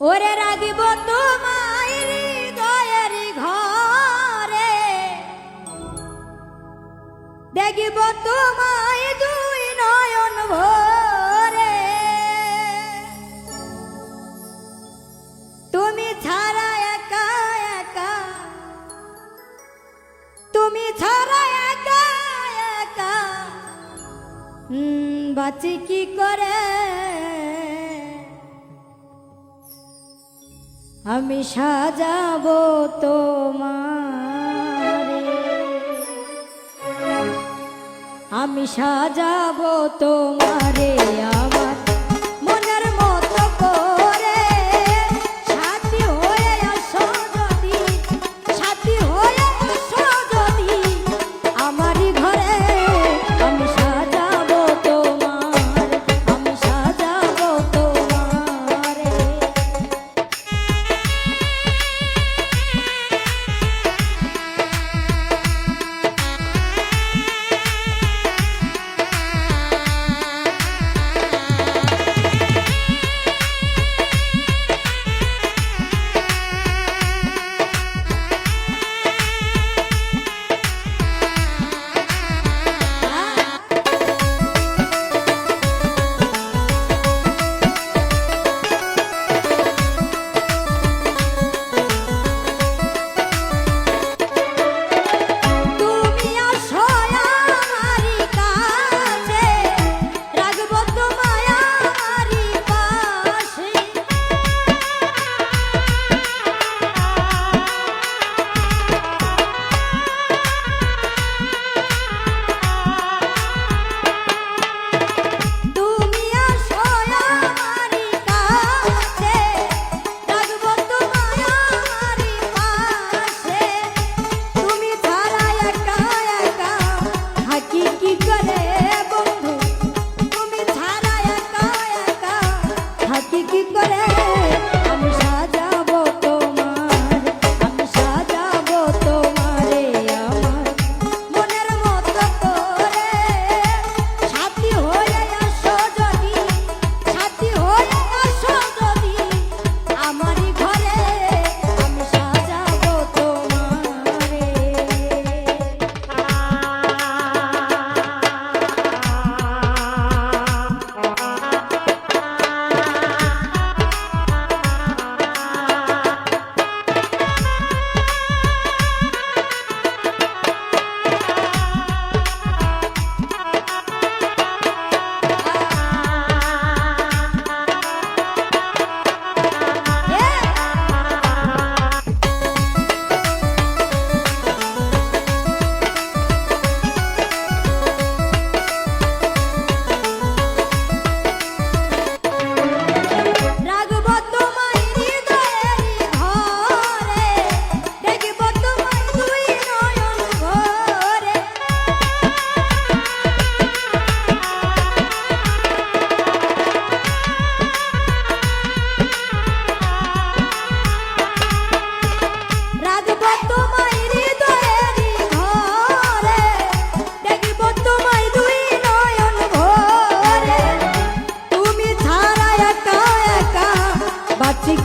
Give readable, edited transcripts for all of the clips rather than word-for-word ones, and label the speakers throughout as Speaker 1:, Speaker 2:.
Speaker 1: ওরে রাগিব তোমায় হৃদয়ের ঘরে, দেখিব তোমায় দুই নয়ন ভরে। তুমি ছাড়া একা একা, তুমি ছাড়া একা একা বাঁচি কি করে। আমি সাজাবো তোমারে, আমি সাজাবো তোমারে আমার মনের মতো করে। সাথী হয়ে আসো যদি, সাথী হয়ে আসো যদি আমারই ঘরে। আমি সাজাবো তোমার, আমি সাজাবো তোমারে।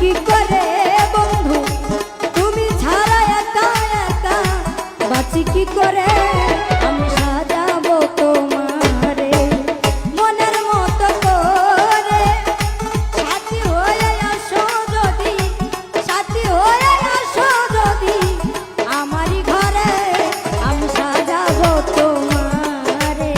Speaker 1: কি করে বন্ধু তুমি ছাড়া একা একা বাঁচি কি করে। আমি সাজাবো তোমারে মনের মতো করে। সাথী হয়ে আসো যদি, সাথী হয়ে আসো যদি আমারই ঘরে। আমি সাজাবো তোমারে।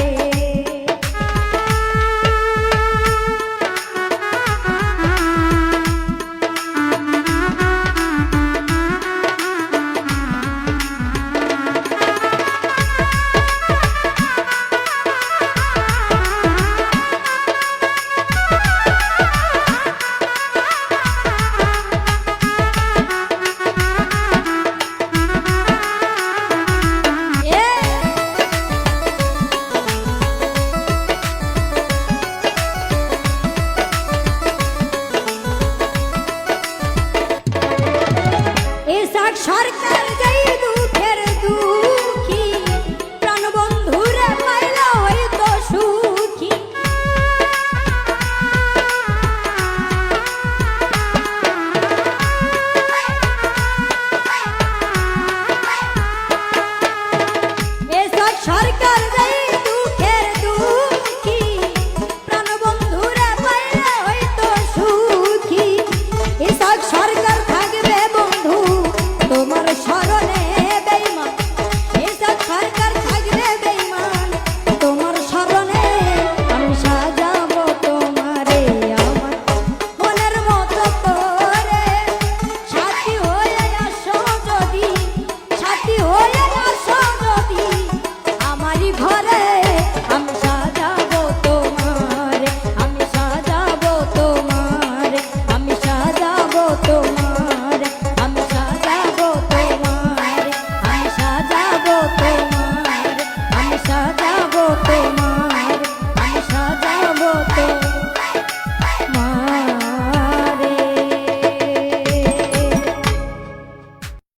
Speaker 1: সরকার